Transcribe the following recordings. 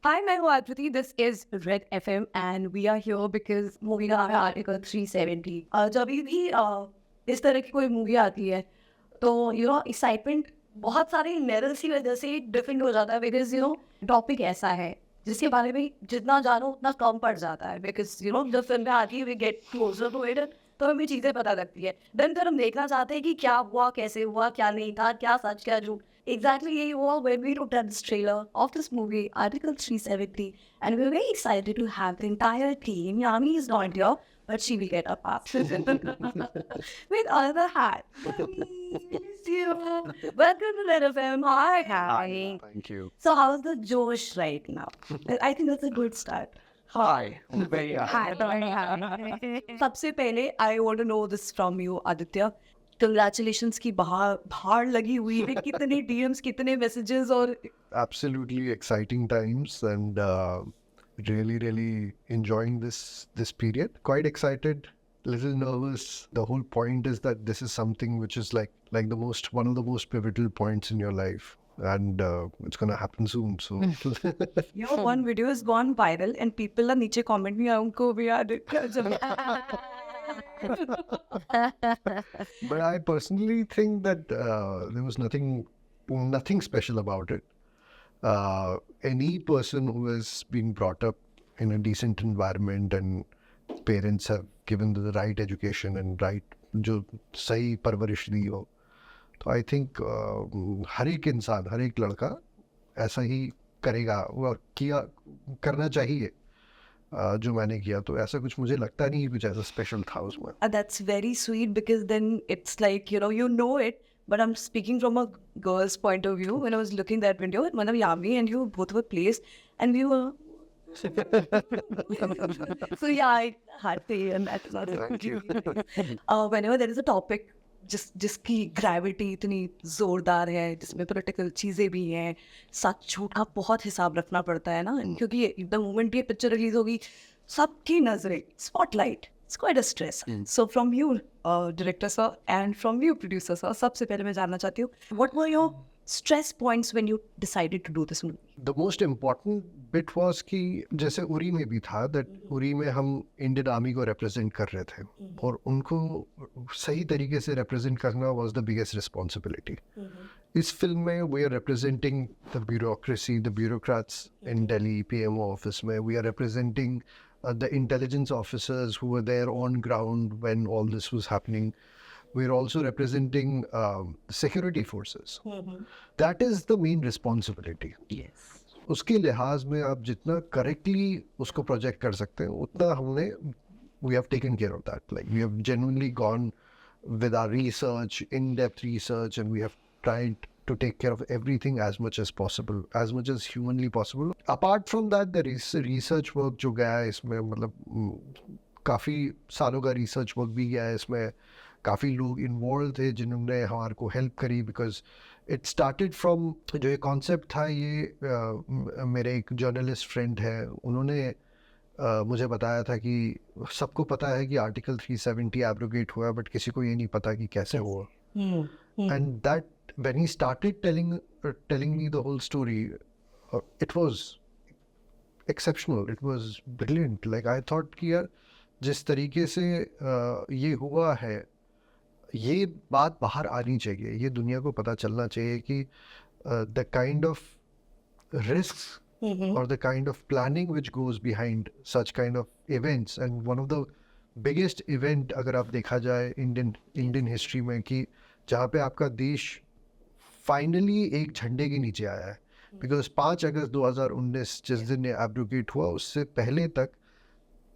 Hi, मैं हूँ Akriti. This is Red FM and we are here because movie का नाम है आर्टिकल 370. जब भी इस तरह की कोई मूवी आती है तो एक्साइटमेंट बहुत सारे लेवल्स की वजह से डिफरेंट हो जाता है बिकॉज टॉपिक ऐसा है जिसके बारे में जितना जानो उतना कम पड़ जाता है बिकॉज जब फिल्में आती है we get closer to it तो हमें चीज़ें पता लगती है देन फिर हम देखना चाहते हैं कि क्या हुआ कैसे हुआ क्या नहीं था क्या सच क्या झूठ exactly यही हुआ when we looked at this trailer of this movie Article 370 and we were very excited to have the entire team. Yami is not here but she will get a pass with other hat. Welcome to Red FM. Hi. Thank you. So how's the Josh right now? I think that's a good start. Hi. Very Hi. सबसे पहले I want to know this from you, Aditya. Congratulations की बाहर लगी हुई है कितने DMs कितने messages और Absolutely exciting times and really enjoying this period. Quite excited, little nervous. The whole point is that this is something which is like one of the most pivotal points in your life. And it's gonna happen soon. So your one video has gone viral and people are नीचे comment में उनको भी याद but I personally think that there was nothing special about it. Any person who has been brought up in a decent environment and parents have given the right education and right जो सही परवरिश दी हो तो I think हर एक इंसान हर एक लड़का ऐसा ही करेगा वो करना चाहिए जो मैंने किया तो ऐसा कुछ मुझे लगता नहीं कुछ ऐसा स्पेशल था उसमें. That's very sweet because then it's like you know it but I'm speaking from a girl's point of view when I was looking that video मतलब Yami and you both were placed and we were so yeah I had to and that's not Thank you. whenever there is a topic जिसकी gravity इतनी जोरदार है जिसमें political चीज़ें भी हैं सच झूठ का बहुत हिसाब रखना पड़ता है ना क्योंकि द मोमेंट ये पिक्चर रिलीज होगी सबकी नजरें spotlight it's quite a stress so from you director sir and from you producer sir सबसे पहले मैं जानना चाहती हूँ what were your stress points when you decided to do this movie? The most important bit was कि जैसे उरी में भी था that उरी में हम इंडियन आर्मी को represent कर रहे थे और उनको सही तरीके से represent करना was the biggest responsibility. इस फिल्म में we are representing the bureaucracy, the bureaucrats in Delhi PMO office में we are representing the intelligence officers who were there on ground when all this was happening. We're also representing security forces. That is the main responsibility. Yes. उसके लिहाज में आप जितना correctly उसको project कर सकते हैं उतना हमने we have taken care of that. Like we have genuinely gone with our research, in-depth research, and we have tried to take care of everything as much as possible, as much as humanly possible. Apart from that, there is research work जो गया है इसमें मतलब काफ़ी सालों का research work भी गया है इसमें काफ़ी लोग इन्वॉल्व थे जिन्होंने हमारे को हेल्प करी बिकॉज इट स्टार्टेड फ्रॉम जो ये कॉन्सेप्ट था ये मेरे एक जर्नलिस्ट फ्रेंड है उन्होंने मुझे बताया था कि सबको पता है कि आर्टिकल 370 एब्रोगेट हुआ बट किसी को ये नहीं पता कि कैसे हुआ and that when he started telling me the whole story it was exceptional it was brilliant like I thought कि यार जिस तरीके से ये हुआ है ये बात बाहर आनी चाहिए ये दुनिया को पता चलना चाहिए कि द काइंड ऑफ रिस्क और the kind of planning which goes behind such kind of events and one of the biggest event अगर आप देखा जाए इंडियन हिस्ट्री में कि जहाँ पे आपका देश फाइनली एक झंडे के नीचे आया है बिकॉज 5 अगस्त 2019 जिस दिन ये एब्रोगेट हुआ उससे पहले तक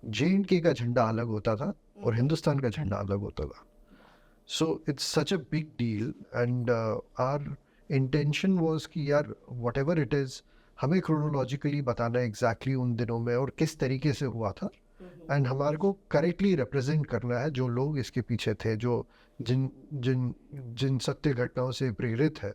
JNK का झंडा अलग होता था और हिंदुस्तान का झंडा अलग होता था so it's such a big deal and our intention was कि यार whatever it is हमें chronologically बताना exactly उन दिनों में और किस तरीके से हुआ था and हमारे को correctly represent करना है जो लोग इसके पीछे थे जो जिन सत्य घटनाओं से प्रेरित है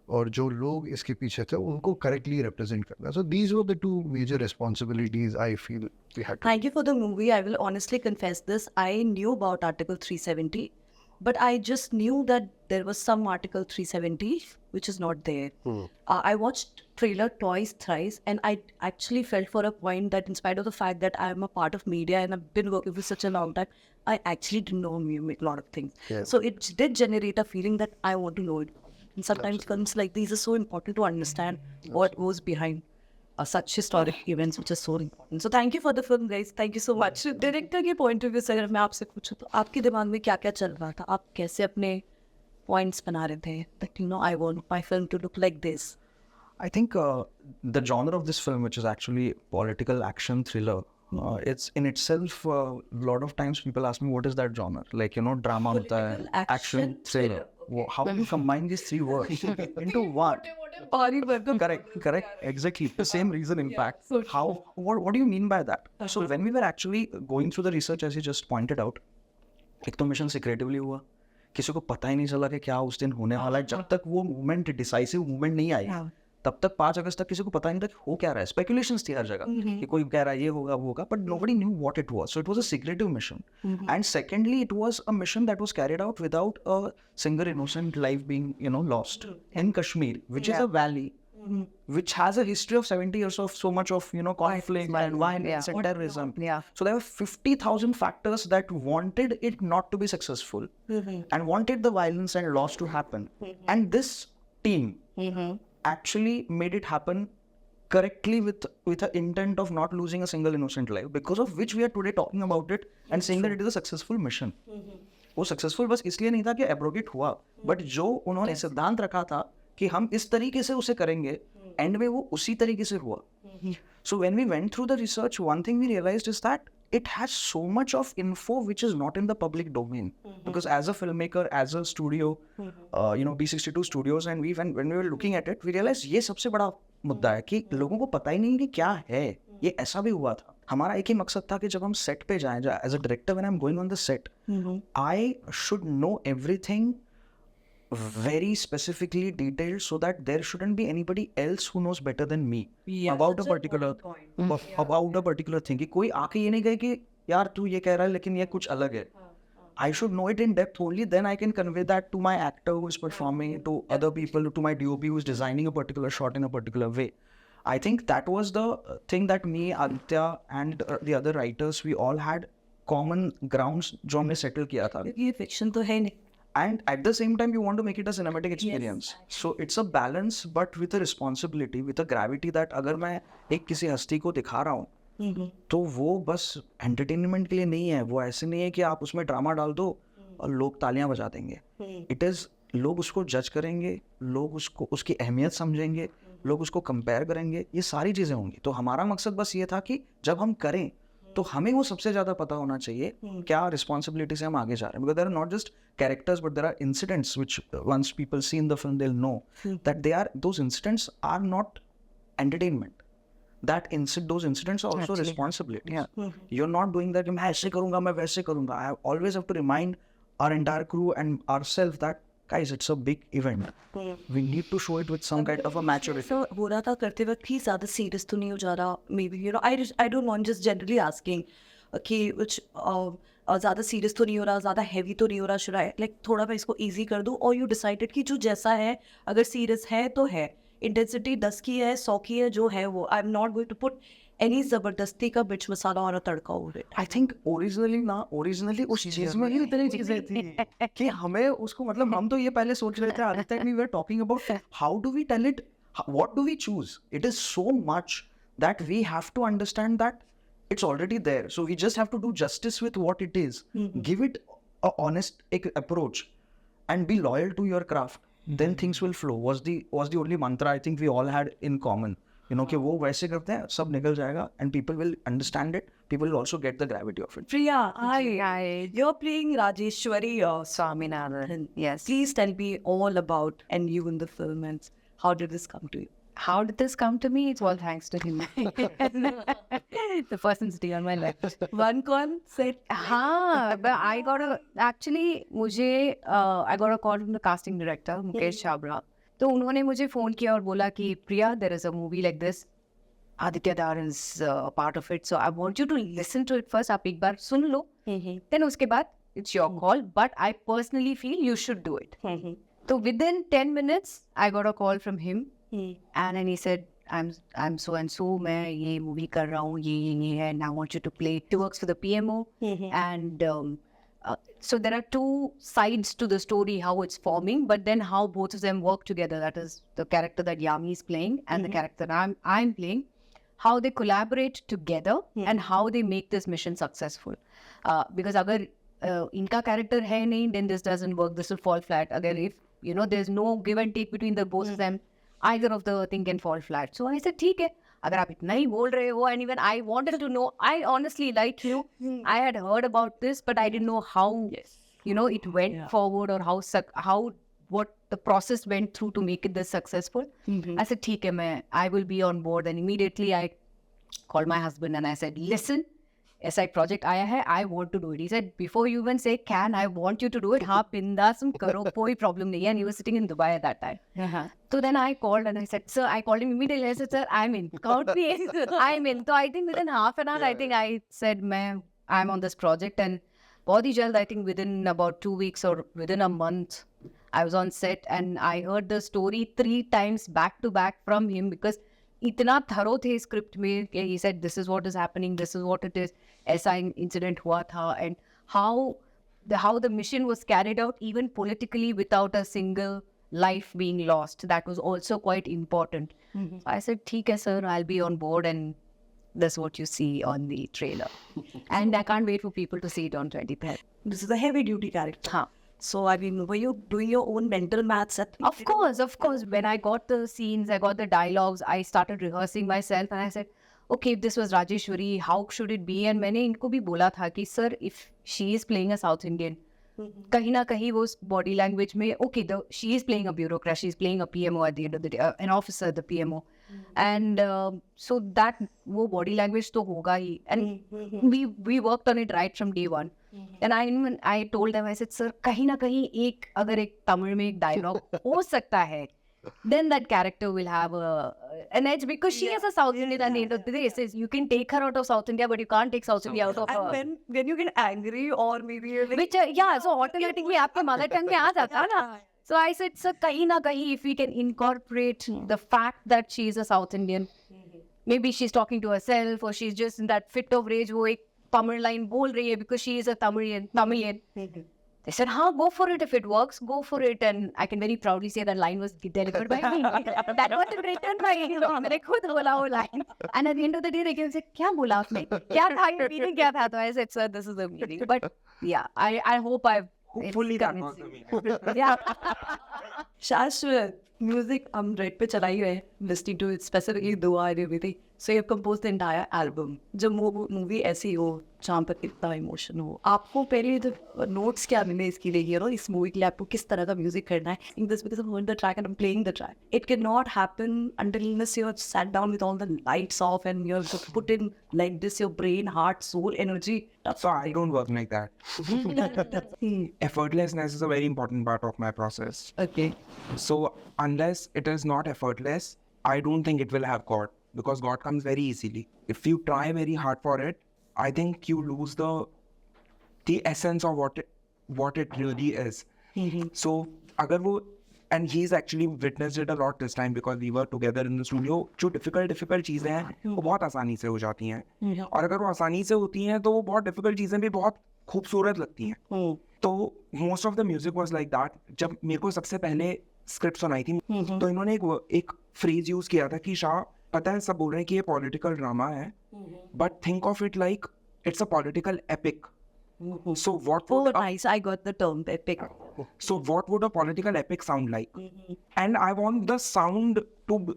और जो लोग इसके पीछे थे उनको करेक्टली रिप्रेजेंट करना so these were the two major responsibilities I feel we had to. Thank you for the movie. I will honestly confess this. I knew about Article 370 but I just knew that there was some Article 370 which is not there. I watched trailer twice, thrice, and I actually felt for a point that in spite of the fact that I am a part of media and I've been working for such a long time, I actually didn't know a lot of things. So it did generate a feeling that I want to know it. And sometimes films like these are so important to understand what goes behind such historic events which are so important. So thank you for the film, guys. Thank you so much. Director के point of view से अगर मैं आपसे पूछूं तो आपके दिमाग में क्या क्या चल रहा था, आप कैसे अपने पॉइंट्स बना रहे थे that I want my film to look like this? I think the genre of this film, which is actually political action thriller, it's in itself, a lot of times people ask me, what is that genre? Like, drama hota hai, action thriller. How do you combine these three words into what? Correct. Exactly. The same reason, in fact. What do you mean by that? So when we were actually going through the research, as you just pointed out, एक तो mission सिक्रेटिवली हुआ, किसी को पता ही नहीं चला कि क्या उस दिन होने वाला है. जब तक वो मूवमेंट, डिसाइसिव मूवमेंट नहीं आई, तब तक 5 अगस्त तक किसी को पता नहीं था कि हो क्या रहा है. स्पेकुलेशंस थी हर जगह कि कोई कह रहा है ये होगा वो होगा, but nobody knew what it was. So it was a secretive mission. And secondly, it was a mission that was carried out without a single innocent life being lost in Kashmir, which is a valley which has a history of 70 years of so much of conflict and violence and terrorism. So there were 50,000 factors that wanted it not to be successful and wanted the violence and loss to happen. And this team actually made it happen correctly with an intent of not losing a single innocent life, because of which we are today talking about it and saying that it is a successful mission. वो successful बस इसलिए नहीं था कि abrogate हुआ, but जो उन्होंने सिद्धांत रखा था कि हम इस तरीके से उसे करेंगे, एंड में वो उसी तरीके से हुआ. So when we went through the research, one thing we realized is that it has so much of info which is not in the public domain. Because as a filmmaker, as a studio, B62 Studios, and when we were looking at it, we realized ये सबसे बड़ा मुद्दा है कि लोगों को पता ही नहीं कि क्या है, ये ऐसा भी हुआ था. हमारा एक ही मकसद था कि जब हम सेट पे जाएं, as a director when I am going on the set, I should know everything very specifically detailed so that there shouldn't be anybody else who knows better than me about a particular thing. कि कोई आके ये नहीं कहे कि यार तू ये कह रहा है लेकिन ये कुछ अलग है. I should know it in depth only, then I can convey that to my actor who is performing, to other people, to my DOP who is designing a particular shot in a particular way. I think that was the thing that me, Aditya and the other writers, we all had common grounds जो हमने settle किया था. ये fiction तो है नहीं. And at the same time, you want to make it a cinematic experience. So it's a balance, but with a responsibility, with a gravity that अगर मैं एक किसी हस्ती को दिखा रहा हूँ, तो वो बस entertainment के लिए नहीं है. वो ऐसे नहीं है कि आप उसमें ड्रामा डाल दो और लोग तालियां बजा देंगे. It is, लोग उसको जज करेंगे, लोग उसको उसकी अहमियत समझेंगे, लोग उसको कंपेयर करेंगे, ये सारी चीज़ें होंगी. तो हमारा मकसद बस ये था कि जब हम करें तो हमें वो सबसे ज़्यादा पता होना चाहिए क्या रिस्पॉन्सिबिलिटी से हम आगे जा रहे हैं. Because there are not just characters but there are incidents which once people see in the film they will know that they are, those incidents are not entertainment. those incidents are also responsibilities. You're not doing that कि मैं ऐसे करूँगा, मैं वैसे करूँगा. I always have to remind our entire crew and ourselves that guys, it's a big event. We need to show it with some kind of a maturity. So हो रहा था करते वक्त ही ज़्यादा सीरियस तो नहीं हो जा रहा? Maybe I don't want, just generally asking कि which ज़्यादा सीरियस तो नहीं हो रहा, ज़्यादा हैवी तो नहीं हो रहा. Should I like थोड़ा मैं इसको easy कर दूँ, or you decided कि जो जैसा है, अगर सीरियस है तो है, इंटेंसिटी 10 की है, 100 की है, जो है वो. I'm not going to put any ज़बरदस्ती का मिर्च मसाला और तड़का हो रहा है. I think originally उस चीज़ में ही इतनी चीज़ें थी कि हमें उसको, मतलब हम तो ये पहले सोच रहे थे Aditya, we were talking about how do we tell it, what do we choose. It is so much that we have to understand that it's already there. So we just have to do justice with what it is. Give it a honest approach and be loyal to your craft. Then things will flow. Was the only mantra I think we all had in common. कि वो वैसे करते हैं, सब निकल जाएगा, and people will understand it. People will also get the gravity of it. Priya, hi. You're playing Rajeshwari Swaminathan. Yes. Please tell me all about and you in the film, and how did this come to you? How did this come to me? It's all thanks to him. The person sitting on my left. One con said, हाँ, but I got a call from the casting director, Mukesh Chabra. तो उन्होंने मुझे phone किया और बोला कि प्रिया, there is a movie like this. Aditya Dar is a part of it. So I want you to listen to it first. आप एक बार सुन लो. Then उसके बाद it's your call, but I personally feel you should do it. So within 10 minutes, I got a call from him, and then he said, I'm so and so, मैं ये movie कर रहा हूँ, ये है, and I want you to play. He works for the PMO, and so there are two sides to the story, how it's forming, but then how both of them work together. That is the character that Yami is playing and the character that I'm playing. How they collaborate together and how they make this mission successful. Because अगर इनका character है नहीं, then this doesn't work. This will fall flat. अगर if there's no give and take between the both of them, either of the thing can fall flat. So I said, ठीक है, अगर आप इतना ही बोल रहे हो, and even I wanted to know. I honestly like you. I had heard about this, but I didn't know how it went forward, or how what the process went through to make it this successful. I said, ठीक है, I will be on board. And immediately I called my husband and I said, listen, SI project आया है, I want to do it. He said, before you even say can, I want you to do it. हाँ, बिंदास करो, कोई problem नहीं है. And he was sitting in Dubai at that time. So then I called and I said, sir, I called him immediately. I said, sir, I'm in. Count me in. I'm in. So I think within half an hour, I think I said, I'm on this project. And बहुत ही जल्द, I think within about 2 weeks or within a month, I was on set and I heard the story 3 times back to back from him, because इतना thorough थे script में. He said, this is what is happening, this is what it is, ऐसा incident हुआ था, and how the mission was carried out even politically without a single life being lost. That was also quite important. So I said, ठीक है sir, I'll be on board, and that's what you see on the trailer. And I can't wait for people to see it on 23rd. This is a heavy duty character. हाँ. So, I mean, were you doing your own mental maths at Of course. When I got the scenes, I got the dialogues, I started rehearsing myself, and I said, okay, if this was Rajeshwari, how should it be? And मैंने इनको भी बोला था कि sir, if she is playing a South Indian, कहीं ना कहीं वो body language में, okay, she is playing a bureaucrat, she is playing a PMO at the end of the day, an officer at the PMO. And so that वो body language तो होगा ही. And we worked on it right from day one. And I told them, I said, sir, कहीं ना कहीं अगर एक तमिल में एक dialogue हो सकता है, then that character will have an edge, because she is a South Indian at the end of the day. It says you can take her out of South India, but you can't take South India out of her. And when you get angry, or maybe you're like... Which, so automatically आपके mother tongue में आ जाता है ना. So I said, sir, kahin na kahin, if we can incorporate the fact that she is a South Indian, maybe she's talking to herself, or she's just in that fit of rage, wo ek Tamil line bol rahi hai because she is a Tamilian. They said, go for it. If it works, go for it. And I can very proudly say that line was delivered by me. That was written by me. मैंने खुद बोला वो line. And at the end of the day, they came and said, क्या बोला आपने? क्या था ये meaning क्या था? So I said, sir, this is the meaning. But yeah, I hope I've Hopefully that was the meaning. Yeah. Shashwat, music हम red पे चला ही रहे, listening to it, specifically Dua and everything. So you have composed the entire album. जब movie ऐसी हो जहाँ पर इतना इमोशन हो, आपको पहले जब नोट्स क्या मिले इसके लिए, इस मूवी के लिए आपको किस तरह का म्यूजिक करना है? In this, because I've heard the track and I'm playing the track. It cannot happen until unless you're sat down with all the lights off and you have to put in like this, your brain, heart, soul, energy. So I don't work like that. Effortlessness is a very important part of my process. Okay. So unless it is not effortless, I don't think it will have God, because God comes very easily. If you try very hard for it, I think you lose the essence of what it really is. So agar wo, and he's actually witnessed it a lot this time, because we were together in the studio. जो difficult चीजें हैं वो बहुत आसानी से हो जाती हैं, और अगर वो आसानी से होती हैं तो वो बहुत difficult चीजें भी बहुत खूबसूरत लगती हैं. तो most of the music was like that. जब मेरे को सबसे पहले स्क्रिप्ट सुनाई थी तो इन्होंने एक फ्रेज यूज किया था कि शाह, पता है सब बोल रहे हैं कि ये पॉलिटिकल ड्रामा है, but think of it like it's a political epic. So what would nice, I got the term epic. So what would a political epic sound like? And I want the sound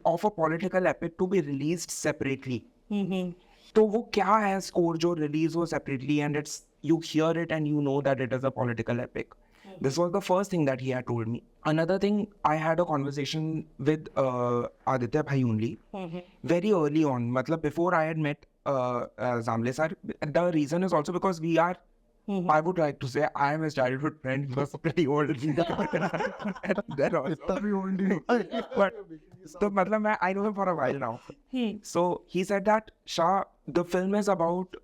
of a political epic to be released separately. तो वो क्या है score जो release हो separately, and you hear it and you know that it is a political epic. This was the first thing that he had told me. Another thing, I had a conversation with Aditya bhai only, very early on. Matlab before I had met Zamle sir. The reason is also because we are, I would like to say, I am his childhood friend. He was pretty old. Then also. But so, matlab, I know him for a while now. So he said that, Shah, the film is about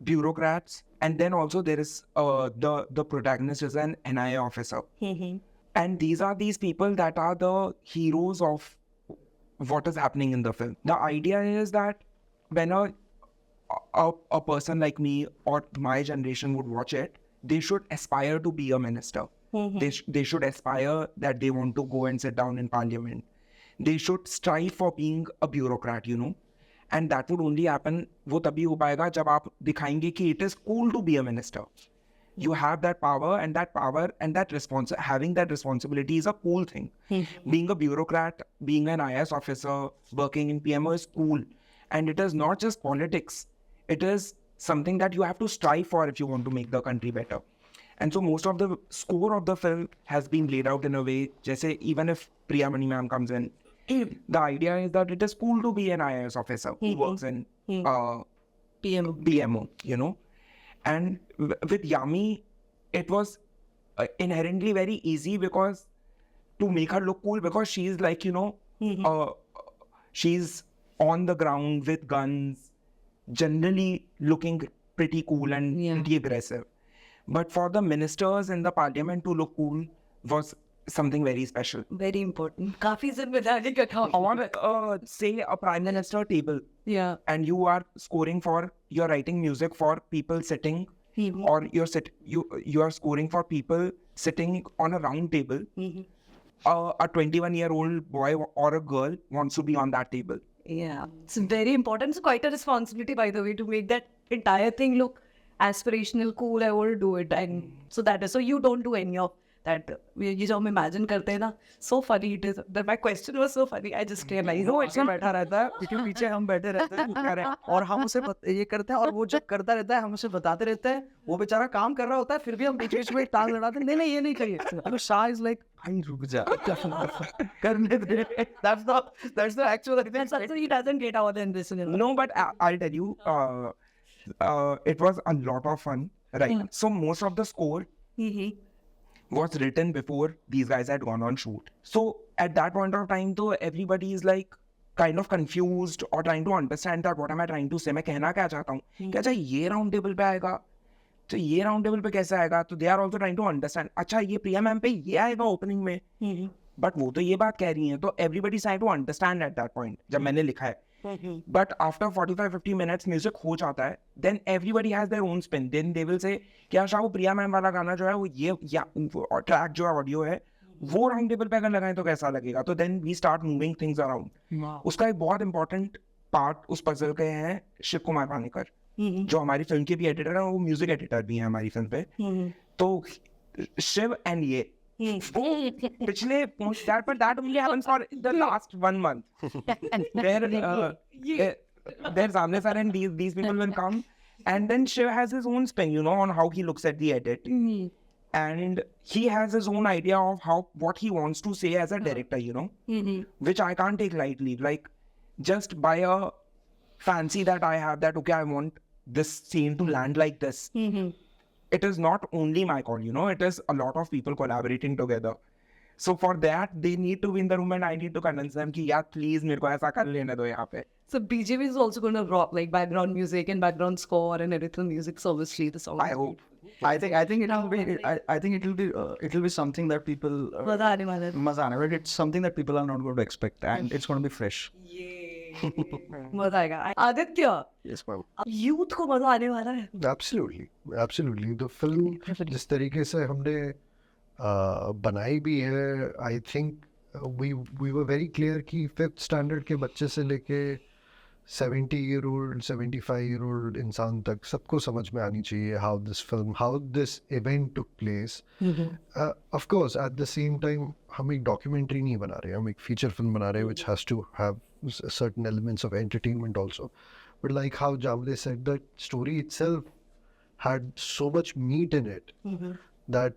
bureaucrats, and then also there is the protagonist is an NIA officer. And these are these people that are the heroes of what is happening in the film. The idea is that when a person like me or my generation would watch it, they should aspire to be a minister. They should aspire that they want to go and sit down in parliament. They should strive for being a bureaucrat, you know. And that would only happen, वो तभी हो पाएगा जब आप दिखाएंगे कि it is cool to be a minister. You have that power and that having that responsibility is a cool thing. Being a bureaucrat, being an IAS officer, working in PMO is cool. And it is not just politics. It is something that you have to strive for if you want to make the country better. And so most of the score of the film has been laid out in a way, जैसे even if Priyamani ma'am comes in, the idea is that it is cool to be an IAS officer who works in PMO, you know. And with Yami, it was inherently very easy because to make her look cool, because she's like, you know, she's on the ground with guns, generally looking pretty cool and pretty aggressive. But for the ministers in the parliament to look cool was something very special. Very important. काफी जिम्मेदारी का काम. Or say a prime minister table. Yeah. And you are scoring for, you're writing music for people sitting, or you are scoring for people sitting on a round table. A 21-year-old boy or a girl wants to be on that table. Yeah, it's very important. It's quite a responsibility, by the way, to make that entire thing look aspirational, cool. I want to do it, and so that is so you don't do any of that. ये जो हम imagine करते हैं ना, so funny it is. That my question was so funny. I just realized. वो ऐसे बैठा रहता है, पीछे पीछे हम बैठे रहते हैं और हम उसे ये करते हैं और वो जब करता रहता है हम उसे बताते रहते हैं. वो बेचारा काम कर रहा होता है, फिर भी हम बीच बीच में टांग लड़ाते हैं. नहीं ये नहीं चाहिए. तो Shah is like, भाई रुक जा, करने दे. That's the actual. So he doesn't get out in this. No, but I'll tell you, it was a lot of fun, right? So most of the score was written before these guys had gone on shoot. So at that point of time, though, everybody is like kind of confused or trying to understand that what am I trying to say? मैं कहना क्या चाहता हूँ? कि अच्छा ये round table पे आएगा, तो ये राउंड टेबल पे कैसे आएगा? तो they are also trying to understand. अच्छा ये प्रिया मैम पे ये आएगा ओपनिंग में, बट वो तो ये बात कह रही है. तो everybody trying to understand at that point जब मैंने लिखा है. But after 45-50 minutes music हो जाता है, then everybody has their own spin. Then they will say क्या शाह वो प्रिया मैम वाला गाना जो है वो ये या ट्रैक जो है ऑडियो है वो राउंड टेबल पे अगर लगाएं तो कैसा लगेगा. तो then we start moving things around. उसका एक बहुत important part उस पजल के हैं शिव कुमार पानीकर, जो हमारी फिल्म के भी एडिटर है, वो म्यूजिक एडिटर भी है हमारी फिल्म पे. तो शिव एंड ये पिछले that only happens for the last 1 month. There's Amne and these people will come, and then Shiv has his own spin, you know, on how he looks at the edit. And he has his own idea of what he wants to say as a director, you know, which I can't take lightly. Like, just by a fancy that I have that, okay, I want this scene to land like this. It is not only my call, you know, it is a lot of people collaborating together. So for that, they need to be in the room and I need to convince them कि यार please मेरे को ऐसा कर लेने दो यहाँ पे. So BJV is also going to rock like background music and background score and everything music. So obviously the song. I hope. I think it will be. I think it will be something that people. मजा आने वाला है. मजा आने वाला है. It's something that people are not going to expect, and it's going to be fresh. मजा आएगा. आदित्य. Yes, ma'am. Youth को मजा आने वाला है. Absolutely. The film जिस तरीके से हमने बनाई भी है, I think we were very clear कि 5th standard के बच्चे से लेके 70-year-old, 75-year-old इंसान तक सबको समझ में आनी चाहिए how this event took place. Of course, at the same time हम एक documentary नहीं बना रहे, हम एक feature film बना रहे which has to have certain elements of entertainment also. But like how Jamle said, that story itself had so much meat in it that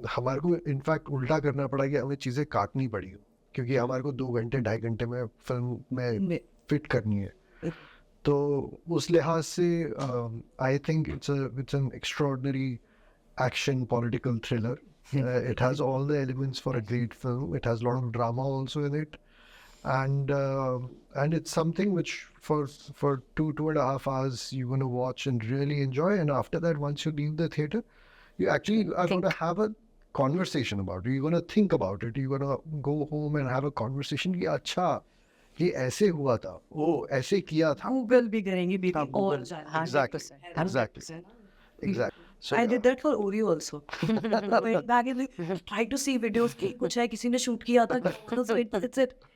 हमारे को इनफैक्ट उल्टा करना पड़ा कि हमें चीज़ें काटनी पड़ी, क्योंकि हमारे को 2 घंटे 2.5 घंटे में फिल्म में फिट करनी है. तो उस लिहाज से I think it's an extraordinary action political thriller. It has all the elements for a great film. It has a lot of drama also in it. and it's something which for 2.5 hours you're going to watch and really enjoy, and after that, once you leave the theater, you actually are going to have a conversation about it. You're going to think about it. You're going to go home and have a conversation कि अच्छा ये ऐसे हुआ था, ओ ऐसे किया था. Google भी करेंगे बेबी और Exactly. Exactly. So I did that for Ori also. Went back and like, tried to see videos कि कुछ है किसी ने शूट किया था. So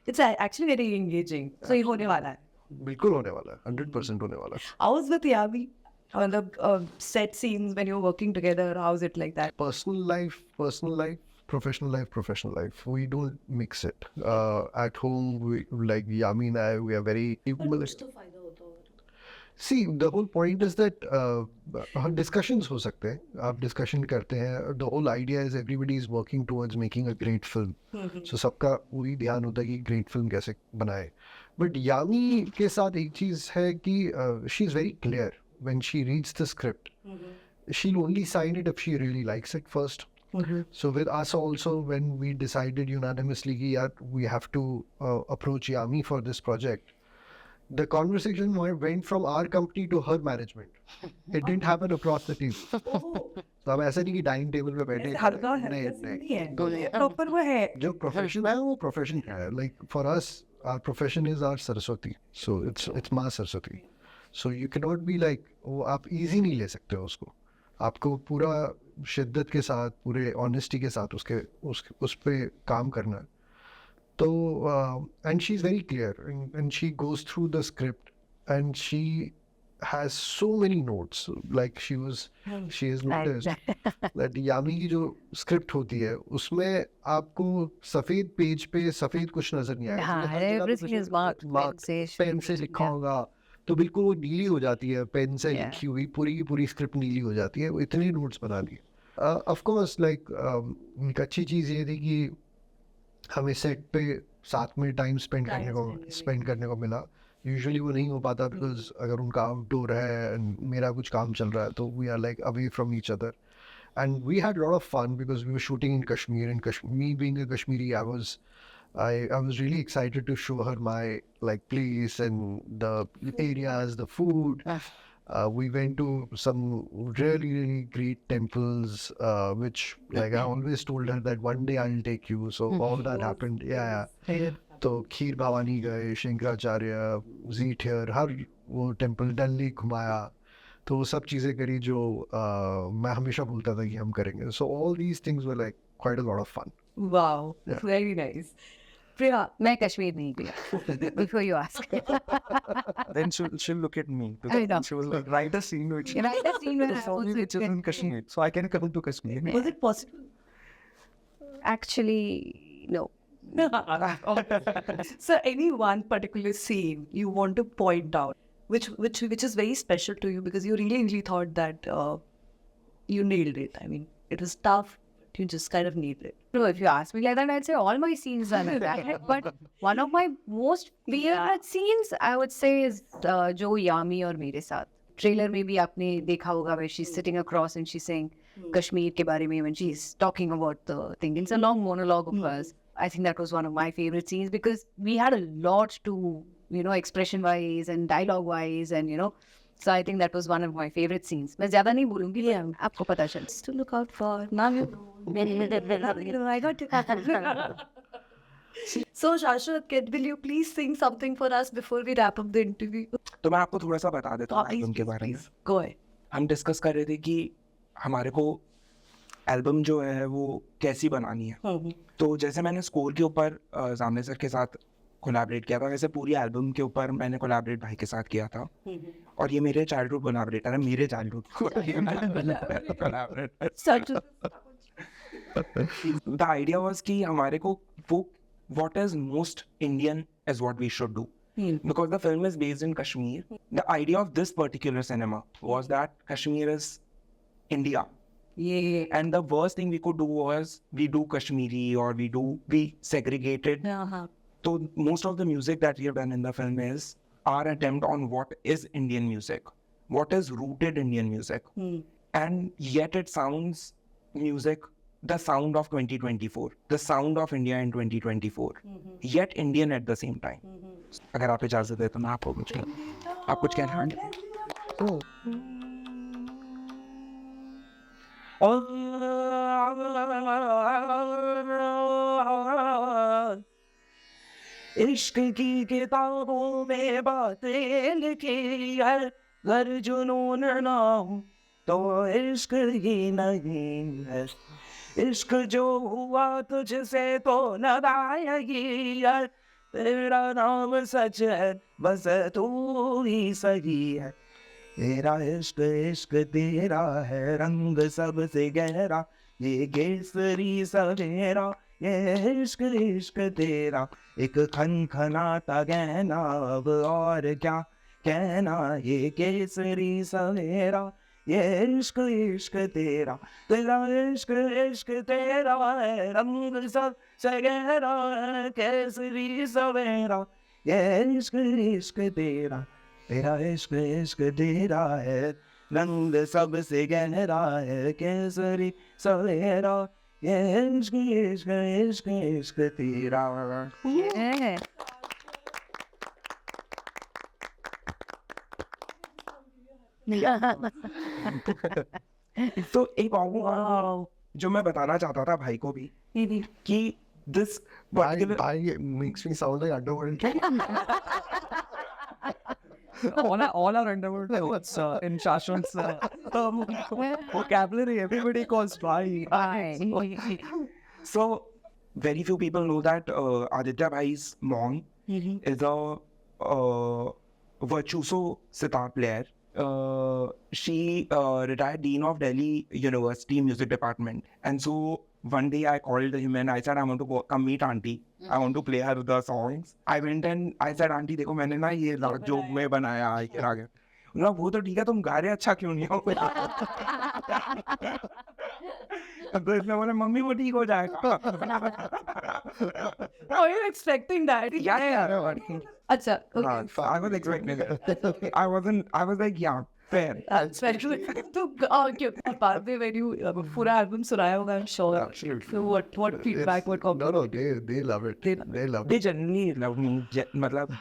it's actually very engaging. So ये होने वाला है. बिल्कुल होने वाला है, 100% होने वाला है. How was with Yami? On the set scenes when you're working together, how's it like that? Personal life, professional life. We don't mix it. At home, we like Yami and I, we are very equal. See, the whole point is that discussions हो सकते हैं. आप discussion करते हैं. The whole idea is everybody is working towards making a great film. So सबका वही ध्यान होता है कि great film कैसे बनाए. But Yami के साथ एक चीज़ है कि she is very clear when she reads the script. She'll only sign it if she really likes it first. So with us also, when we decided unanimously कि यार we have to approach Yami for this project, the conversation went from our company to her management. It didn't happen across the team. तो अब ऐसा नहीं कि dining table पे बैठे हल्का नहीं है. Proper वो है. जो प्रोफेशन है वो प्रोफेशन है. Like for us, our profession is our Saraswati. So it's माँ Saraswati. So you cannot be like, वो आप easy नहीं ले सकते हो उसको. आपको पूरा शिद्दत के साथ, पूरे honesty के साथ उस पे काम करना है. So, and she's very clear, and she goes through the script, and she has so many notes. Like she has noticed that Yami की जो script होती है, उसमें आपको सफेद पेज पे सफेद कुछ नजर नहीं आएगा. हाँ, everything is marked. पेन से लिखा होगा, तो बिल्कुल वो नीली हो जाती है. पेन से लिखी हुई पूरी की पूरी स्क्रिप्ट नीली हो जाती है. वो इतनी नोट्स बना दी. Of course, like एक अच्छी चीज़ ये थी कि हमें सेट पे साथ में टाइम स्पेंड करने को मिला. यूजुअली वो नहीं हो पाता बिकॉज अगर उनका आउटडोर है एंड मेरा कुछ काम चल रहा है तो we are like away from each other. And we had lot of fun because we were shooting in Kashmir. And me being a Kashmiri, I was really excited to show her my like place and the areas, the food. We went to some really great temples, which like I always told her that one day I'll take you. So all that happened. Yeah. तो खीर भवानी गए, शंकराचार्य, जीठियर, हर वो temple, डल lake घुमाया. तो वो सब चीज़ें करी जो मैं हमेशा बोलता था कि हम करेंगे. So all these things were like quite a lot of fun. Wow, Yeah. very nice. Priya, मैं कश्मीर नहीं गई. Before you ask. Then she'll look at me I because know. she was like, write a scene which Right, the scene where I only also which is in Kashmir, so I can come to Kashmir. was it possible? Actually, no. So any one particular scene you want to point out, which is very special to you because you really thought that you nailed it. I mean, it was tough, but you just kind of nailed it. No, if you ask me like that, I'd say all my scenes are like that. But one of my most favorite scenes, I would say, is जो यामी और मेरे साथ. Trailer में भी आपने देखा होगा where she's sitting across and she's saying Kashmir के बारे में when she's talking about the thing. It's a long monologue of hers. I think that was one of my favorite scenes because we had a lot to, expression-wise and dialogue-wise and, So I think that was one of my favorite scenes. मैं ज़्यादा नहीं बोलूँगी, आपको पता चल. To look out for. Now you know. I got to. So Shashwat, will you please sing something for us before we wrap up the interview? तो मैं आपको थोड़ा सा बता देता हूँ एल्बम के बारे में. Go ahead. हम डिस्कस कर रहे थे कि हमारे को एल्बम जो है वो कैसी बनानी है. तो जैसे मैंने स्कोर के ऊपर जामने सर के साथ कोलैबोरेट किया था, वैसे पूरी एल्बम के ऊपर मैंने कोलैबोरेट भाई के साथ किया था. और ये मेरे चाइल्डहुड कोलैबोरेटर है, मेरे चाइल्डहुड द आइडिया वाज कि हमारे को वो what is most Indian is what we should do. Because the film is based in Kashmir. The idea of this particular cinema was that Kashmir is India. Yeah. And the worst thing we could do was we do Kashmiri or we segregated. So most of the music that we have done in the film is our attempt on what is Indian music, what is rooted Indian music. And yet it sounds music the sound of 2024, the sound of India in 2024, yet Indian at the same time. अगर आप इजाजत दें तो मैं आपको कुछ आप कुछ कहना इश्क की किताबों में बातें लिखी है, अगर जुनून ना हो तो इश्क ही नहीं है। इश्क जो हुआ तुझसे तो नदायगी है, तेरा नाम सच है बस तू ही सही है। तेरा इश्क इश्क तेरा है रंग सबसे गहरा, ये केसरी सवेरा, ये इश्क इश्क तेरा एक खनखनाता गहना, अब और क्या कहना, ये केसरी सवेरा, ये इश्क इश्क तेरा, तेरा इश्क इश्क तेरा है रंग सबसे गहरा, केसरी सवेरा, ये इश्क इश्क तेरा, तेरा इश्क इश्क तेरा है रंग सबसे गहरा है, केसरी सवेरा, ये इश्क इश्क इश्क इश्क तेरा। Yeah. तो एक और जो मैं बताना चाहता था भाई को भी कि this I makes me sound like underworld. all our underwords in Shashwat's vocabulary, everybody calls bhai. So very few people know that Aditya bhai's mom is a virtuoso sitar player. She retired dean of Delhi University music department, and so one day I called him and I said I want to come meet auntie. I want to play her the songs. I went and I said auntie देखो मैंने ना ये जो मैं बनाया है ये आ गया। उन्होंने वो तो ठीक है, तुम गा रहे अच्छा क्यों नहीं हो? तो इसने बोले मम्मी वो ठीक हो जाएगा। Are you expecting that? Yeah. अच्छा, okay. I was expecting it. I was like, yeah, fair. Especially तो क्यों बाद में when you पूरा album सुनाया होगा, I'm sure. Absolutely. So what feedback, what No, comment? they love it. They love They it. generally love me. मतलब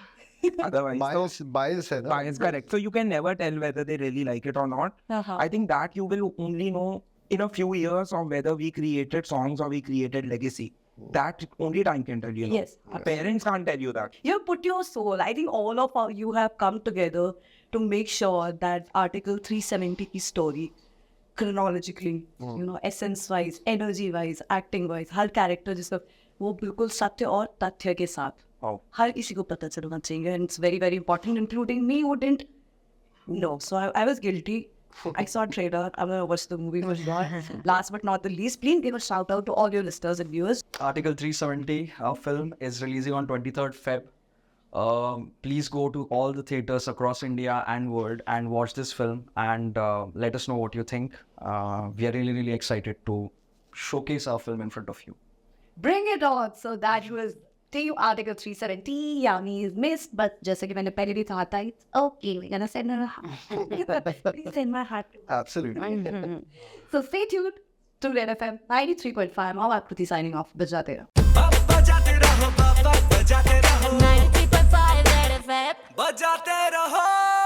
otherwise. Bias है ना? Bias, correct. So you can never tell whether they really like it or not. I think that you will only know in a few years of whether we created songs or we created legacy. That only time can tell you. Yes. Parents can't tell you that. You put your soul. I think all of you have come together to make sure that Article 370 की story chronologically, essence wise, energy wise, acting wise, हर character जिसका वो बिल्कुल सत्य और तथ्य के साथ हर किसी को पता चलना चाहिए, and it's very very important, including me who didn't know. So I was guilty. I saw a trailer. I'm gonna watch the movie. Last but not the least, please give a shout out to all your listeners and viewers. Article 370 film is releasing on 23rd Feb. Please go to all the theaters across India and world and watch this film and let us know what you think. We are really, really excited to showcase our film in front of you. Bring it on. So that was Team Article 370. Yami is missed, but जैसे कि मैंने पहले भी कहा था, it's okay. We're gonna send her a heart. Please send my heart. Absolutely. So stay tuned to Red FM 93.5. I'm Akriti signing off. बजाते रहो. बजाते रहो, बजाते रहो, 93.5 Red FM. बजाते रहो.